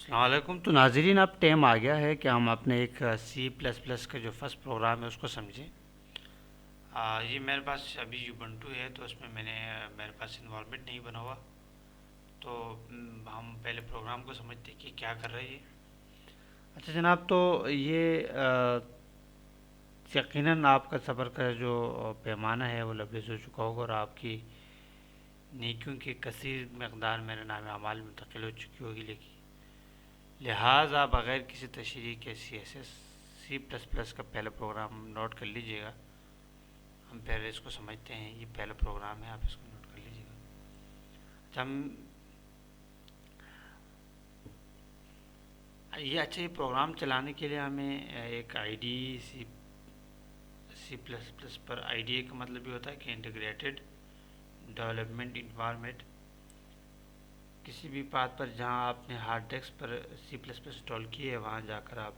السلام علیکم. تو ناظرین، اب ٹائم آ گیا ہے کہ ہم اپنے ایک سی پلس پلس کا جو فرسٹ پروگرام ہے اس کو سمجھیں. یہ میرے پاس ابھی یوبنٹو ہے، تو اس میں میرے پاس انوالومنٹ نہیں بنا ہوا. تو ہم پہلے پروگرام کو سمجھتے کہ کیا کر رہی ہے. اچھا جناب، تو یہ یقیناً آپ کا صبر کا جو پیمانہ ہے وہ لبریز ہو چکا ہوگا، اور آپ کی نیکیوں کی کثیر مقدار میرے نام اعمال منتقل ہو چکی ہوگی. لیکن لہٰذا بغیر کسی تشریح کے سی پلس پلس کا پہلا پروگرام نوٹ کر لیجئے گا. ہم پہلے اس کو سمجھتے ہیں. یہ پہلا پروگرام ہے، آپ اس کو نوٹ کر لیجئے گا. اچھا یہ پروگرام چلانے کے لیے ہمیں ایک I D C plus plus پر آئی ڈی کا مطلب یہ ہوتا ہے کہ انٹیگریٹڈ ڈیولپمنٹ انوائرمنٹ. کسی بھی پاتھ پر جہاں آپ نے ہارڈ ڈسک پر سی پلس پلس انسٹال کی ہے، وہاں جا کر آپ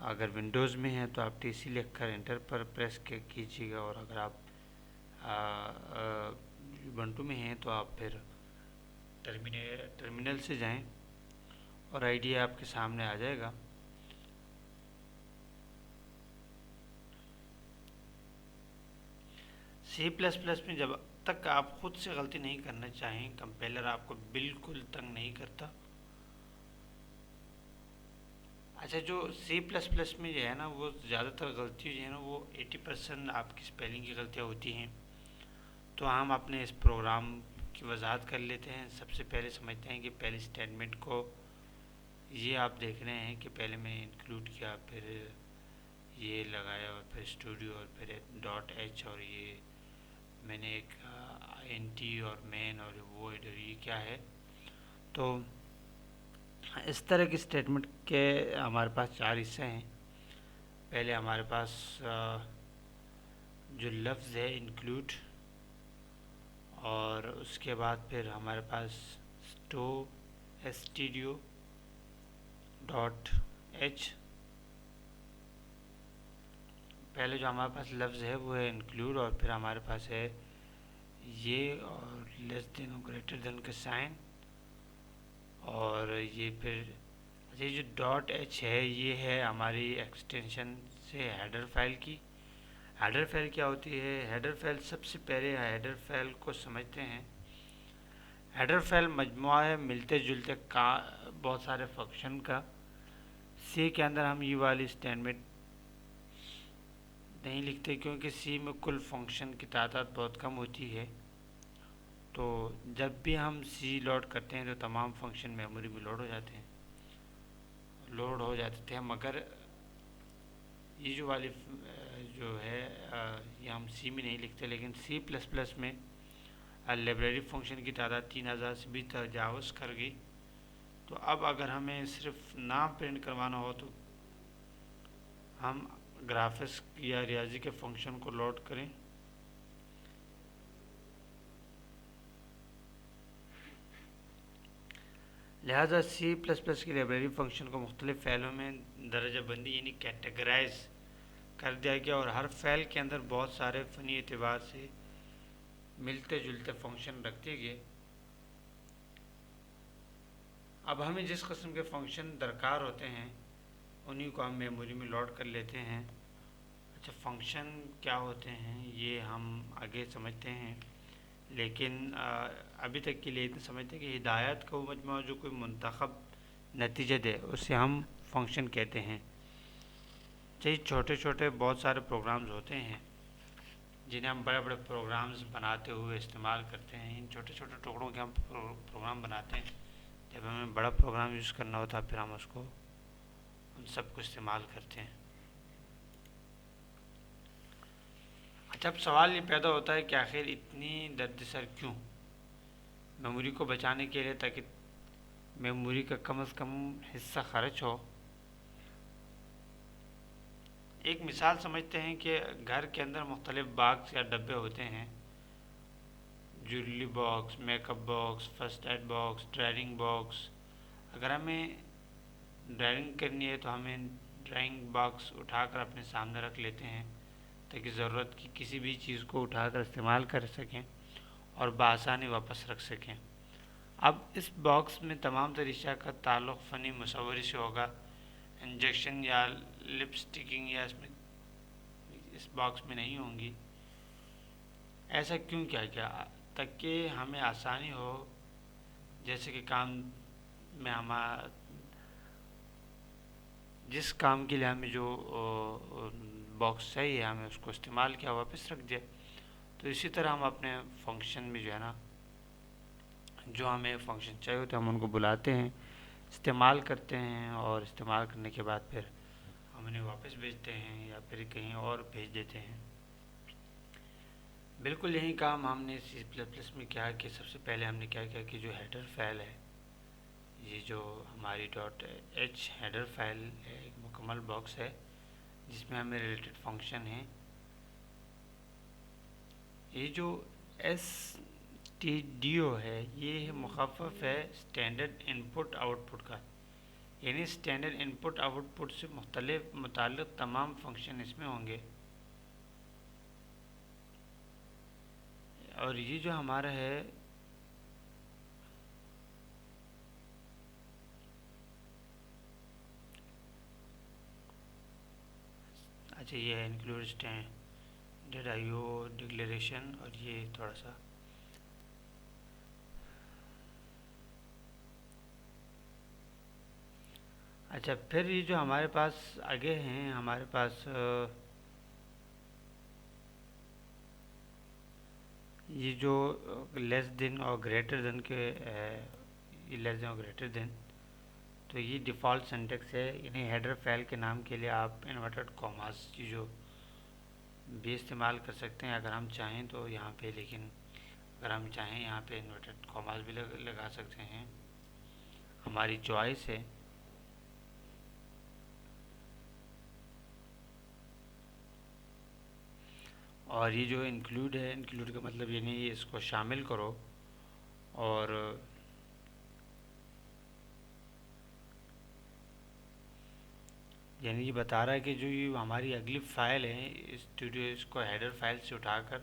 اگر ونڈوز میں ہیں تو آپ ٹی سی لکھ کر انٹر پر پریس کیجیے گا، اور اگر آپ یوبنٹو میں ہیں تو آپ پھر ٹرمینل سے جائیں اور آئی ڈی آپ کے سامنے آ جائے گا. سی پلس پلس میں جب تک آپ خود سے غلطی نہیں کرنا چاہیں، کمپائلر آپ کو بالکل تنگ نہیں کرتا. اچھا، جو سی پلس پلس میں جو ہے نا، وہ زیادہ تر غلطی جو ہے نا، وہ 80% آپ کی اسپیلنگ کی غلطیاں ہوتی ہیں. تو ہم اپنے اس پروگرام کی وضاحت کر لیتے ہیں. سب سے پہلے سمجھتے ہیں کہ پہلی اسٹیٹمنٹ کو یہ آپ دیکھ رہے ہیں کہ پہلے میں انکلوڈ کیا، پھر یہ لگایا، اور پھر اسٹوڈیو، اور پھر ڈاٹ ایچ، اور یہ میں نے ایک این ٹی اور مین اور وہ یہ کیا ہے. تو اس طرح کی اسٹیٹمنٹ کے ہمارے پاس 4 حصے ہیں. پہلے ہمارے پاس جو لفظ ہے انکلوڈ، اور اس کے بعد پھر ہمارے پاس اسٹوڈیو ڈاٹ ایچ. پہلے جو ہمارے پاس لفظ ہے وہ ہے انکلوڈ، اور پھر ہمارے پاس ہے یہ اور لیس دین اور گریٹر دین کا سائن. اور یہ پھر یہ جو ڈاٹ ایچ ہے، یہ ہے ہماری ایکسٹینشن سے ہیڈر فائل کی. ہیڈر فائل کیا ہوتی ہے؟ ہیڈر فائل سب سے پہلے ہیڈر فائل کو سمجھتے ہیں. ہیڈر فائل مجموعہ ہے ملتے جلتے بہت سارے فنکشن کا. سی کے اندر ہم یہ والی اسٹیٹمنٹ نہیں لکھتے، کیونکہ سی میں کل فنکشن کی تعداد بہت کم ہوتی ہے. تو جب بھی ہم سی لوڈ کرتے ہیں تو تمام فنکشن میموری میں لوڈ ہو جاتے تھے. مگر یہ جو والی جو ہے یہ ہم سی میں نہیں لکھتے، لیکن سی پلس پلس میں لائبریری فنکشن کی تعداد 3000 سے بھی تجاوز کر گئی. تو اب اگر ہمیں صرف نام پرنٹ کروانا ہو تو ہم گرافکس یا ریاضی کے فنکشن کو لوڈ کریں. لہٰذا سی پلس پلس کی لائبریری فنکشن کو مختلف فائلوں میں درجہ بندی یعنی کیٹیگرائز کر دیا گیا، اور ہر فائل کے اندر بہت سارے فنی اعتبار سے ملتے جلتے فنکشن رکھتے گئے. اب ہمیں جس قسم کے فنکشن درکار ہوتے ہیں انہی کو ہم میموری میں لوڈ کر لیتے ہیں. اچھا، فنکشن کیا ہوتے ہیں یہ ہم آگے سمجھتے ہیں، لیکن ابھی تک کے لیے اتنا سمجھتے ہیں کہ ہدایت کا وہ مجموعہ جو کوئی منتخب نتیجہ دے اسے ہم فنکشن کہتے ہیں. چاہیے چھوٹے چھوٹے بہت سارے پروگرامز ہوتے ہیں جنہیں ہم بڑے بڑے پروگرامز بناتے ہوئے استعمال کرتے ہیں. ان چھوٹے چھوٹے ٹکڑوں کے ہم پروگرام بناتے ہیں. جب ہمیں بڑا پروگرام یوز کرنا ہوتا ہے پھر ہم اس کو ان سب کو استعمال کرتے ہیں. اچھا، اب سوال یہ پیدا ہوتا ہے کہ آخر اتنی دردسر کیوں میموری کو بچانے کے لیے، تاکہ میموری کا کم از کم حصہ خرچ ہو. ایک مثال سمجھتے ہیں کہ گھر کے اندر مختلف باکس یا ڈبے ہوتے ہیں. Jewellery box, make up box, first aid box, drawing box. اگر ہمیں ڈرائنگ کرنی ہے تو ہمیں ڈرائنگ باکس اٹھا کر اپنے سامنے رکھ لیتے ہیں تاکہ ضرورت کی کسی بھی چیز کو اٹھا کر استعمال کر سکیں اور بآسانی واپس رکھ سکیں. اب اس باکس میں تمام اشیاء کا تعلق فنی مصوری سے ہوگا، انجیکشن یا لپ سٹکنگ یا اس باکس میں نہیں ہوں گی۔ ایسا کیوں کیا گیا؟ تاکہ ہمیں آسانی ہو، جیسے کہ کام میں جس کام کے لیے ہمیں جو باکس چاہیے ہمیں اس کو استعمال کیا واپس رکھ دیا۔ تو اسی طرح ہم اپنے فنکشن میں جو ہے نا، جو ہمیں فنکشن چاہیے ہوتے ہیں ہم ان کو بلاتے ہیں، استعمال کرتے ہیں، اور استعمال کرنے کے بعد پھر ہم انہیں واپس بھیجتے ہیں یا پھر کہیں اور بھیج دیتے ہیں۔ بالکل یہی کام ہم نے سی پلس پلس میں کیا کہ سب سے پہلے ہم نے کیا کیا کہ جو ہیڈر فائل ہے، یہ جو ہماری ڈاٹ ایچ ہیڈر فائل ہے، ایک مکمل باکس ہے جس میں ہمیں ریلیٹڈ فنکشن ہیں۔ یہ جو ایس ٹی ڈی او ہے، یہ مخفف ہے اسٹینڈرڈ ان پٹ آؤٹ پٹ کا، یعنی اسٹینڈرڈ ان پٹ آؤٹ پٹ سے متعلق تمام فنکشن اس میں ہوں گے۔ اور یہ جو ہمارا ہے اچھا، یہ ہے include standard I O declaration, اور یہ تھوڑا سا اچھا۔ پھر یہ جو ہمارے پاس آگے ہیں، ہمارے پاس یہ جو لیس دین اور گریٹر دین کے یہ لیس دین اور گریٹر دین، تو یہ ڈیفالٹ سینٹیکس ہے، یعنی ہیڈر فائل کے نام کے لیے آپ انورٹڈ کاماز کی جو بھی استعمال کر سکتے ہیں اگر ہم چاہیں تو یہاں پہ، لیکن اگر ہم چاہیں یہاں پہ انورٹڈ کاماز بھی لگا سکتے ہیں، ہماری چوائس ہے۔ اور یہ جو انکلوڈ ہے، انکلوڈ کا مطلب یعنی اس کو شامل کرو، اور یعنی یہ بتا رہا ہے کہ جو یہ ہماری اگلی فائل ہے اسٹوڈیو، اس کو ہیڈر فائل سے اٹھا کر،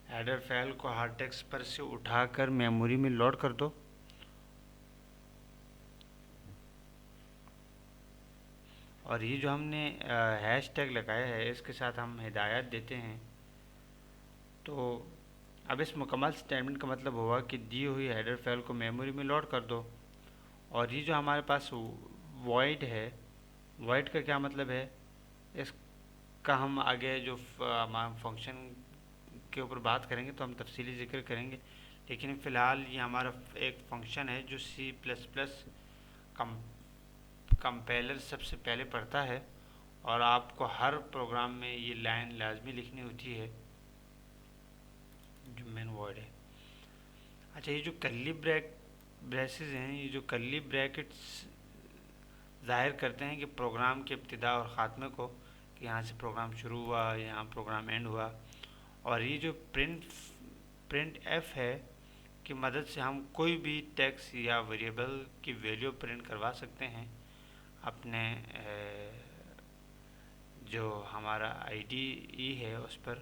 ہیڈر فائل کو ہارڈ ڈسک پر سے اٹھا کر میموری میں لوڈ کر دو۔ اور یہ جو ہم نے ہیش ٹیگ لگایا ہے، اس کے ساتھ ہم ہدایات دیتے ہیں۔ تو اب اس مکمل اسٹیٹمنٹ کا مطلب ہوا کہ دی ہوئی ہیڈر فائل کو میموری میں لوڈ کر دو۔ اور یہ جو ہمارے پاس وائڈ ہے، وائڈ کا کیا مطلب ہے؟ اس کا ہم آگے جو فنکشن کے اوپر بات کریں گے تو ہم تفصیلی ذکر کریں گے، لیکن فی الحال یہ ہمارا ایک فنکشن ہے جو سی پلس پلس کمپائلر سب سے پہلے پڑھتا ہے، اور آپ کو ہر پروگرام میں یہ لائن لازمی لکھنی ہوتی ہے جو مین ورڈ ہے۔ اچھا، یہ جو کرلی بریسز ہیں، یہ جو کرلی بریکٹس ظاہر کرتے ہیں کہ پروگرام کے ابتدا اور خاتمے کو، کہ یہاں سے پروگرام شروع ہوا، یہاں پروگرام اینڈ ہوا۔ اور یہ جو پرنٹ ایف ہے کی مدد سے ہم کوئی بھی ٹیکسٹ یا ویریبل کی ویلیو پرنٹ کروا سکتے ہیں اپنے جو ہمارا آئی ڈی ای ہے اس پر۔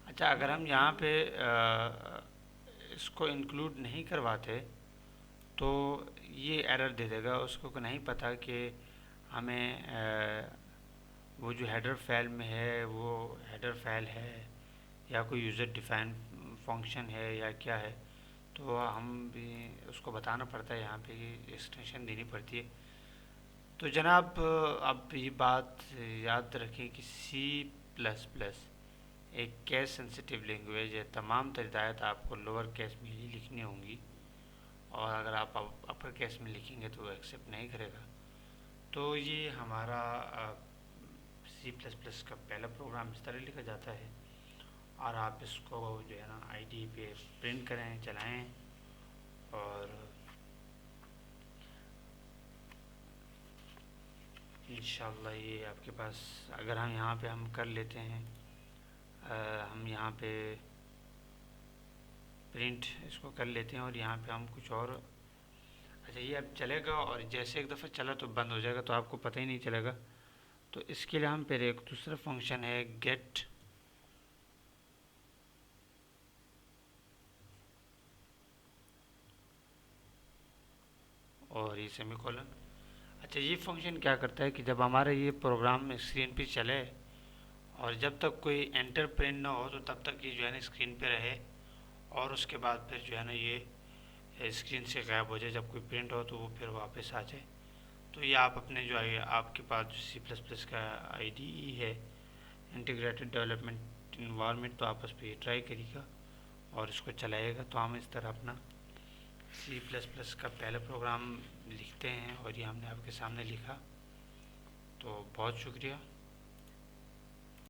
اچھا، اگر ہم یہاں پہ اس کو انکلوڈ نہیں کرواتے تو یہ ایرر دے دے گا، اس کو نہیں پتہ کہ ہمیں وہ جو ہیڈر فائل میں ہے وہ ہیڈر فائل ہے یا کوئی یوزر ڈیفائن فنکشن ہے یا کیا ہے، تو ہم بھی اس کو بتانا پڑتا ہے، یہاں پہ ایکسٹینشن دینی پڑتی ہے۔ تو جناب اب یہ بات یاد رکھیں کہ سی پلس پلس ایک کیس سینسیٹیو لینگویج ہے، تمام ہدایات آپ کو لوور کیس میں ہی لکھنی ہوں گی، اور اگر آپ اپر کیس میں لکھیں گے تو وہ ایکسیپٹ نہیں کرے گا۔ تو یہ ہمارا سی پلس پلس کا پہلا پروگرام اس طرح لکھا جاتا ہے، اور آپ اس کو جو ہے نا آئی ڈی پہ پرنٹ کریں، چلائیں، اور انشاءاللہ یہ آپ کے پاس، اگر ہم یہاں پہ ہم کر لیتے ہیں، ہم یہاں پہ پرنٹ اس کو کر لیتے ہیں، اور یہاں پہ ہم کچھ اور اچھا یہ اب چلے گا اور جیسے ایک دفعہ چلا تو بند ہو جائے گا تو آپ کو پتہ ہی نہیں چلے گا. تو اس کے لیے ہم پھر ایک دوسرا فنکشن ہے گیٹ اور یہ سیمی کولن. اچھا یہ فنکشن کیا کرتا ہے کہ جب ہمارا یہ پروگرام اسکرین پہ چلے اور جب تک کوئی انٹر پرنٹ نہ ہو تو تب تک یہ جو ہے نا اسکرین پہ رہے اور اس کے بعد پھر جو ہے نا یہ اسکرین سے غائب ہو جائے. جب کوئی پرنٹ ہو تو وہ پھر واپس آ جائے. تو یہ آپ اپنے جو ہے آپ کے پاس جو سی پلس پلس کا آئی ڈی ای ہے انٹیگریٹڈ ڈیولپمنٹ انوائرمنٹ تو آپ اس پہ یہ ٹرائی کریے گا اور اس کو چلائے گا. تو ہم اس طرح اپنا سی پلس پلس کا پہلا پروگرام لکھتے ہیں اور یہ ہم نے آپ کے سامنے لکھا. تو بہت شکریہ.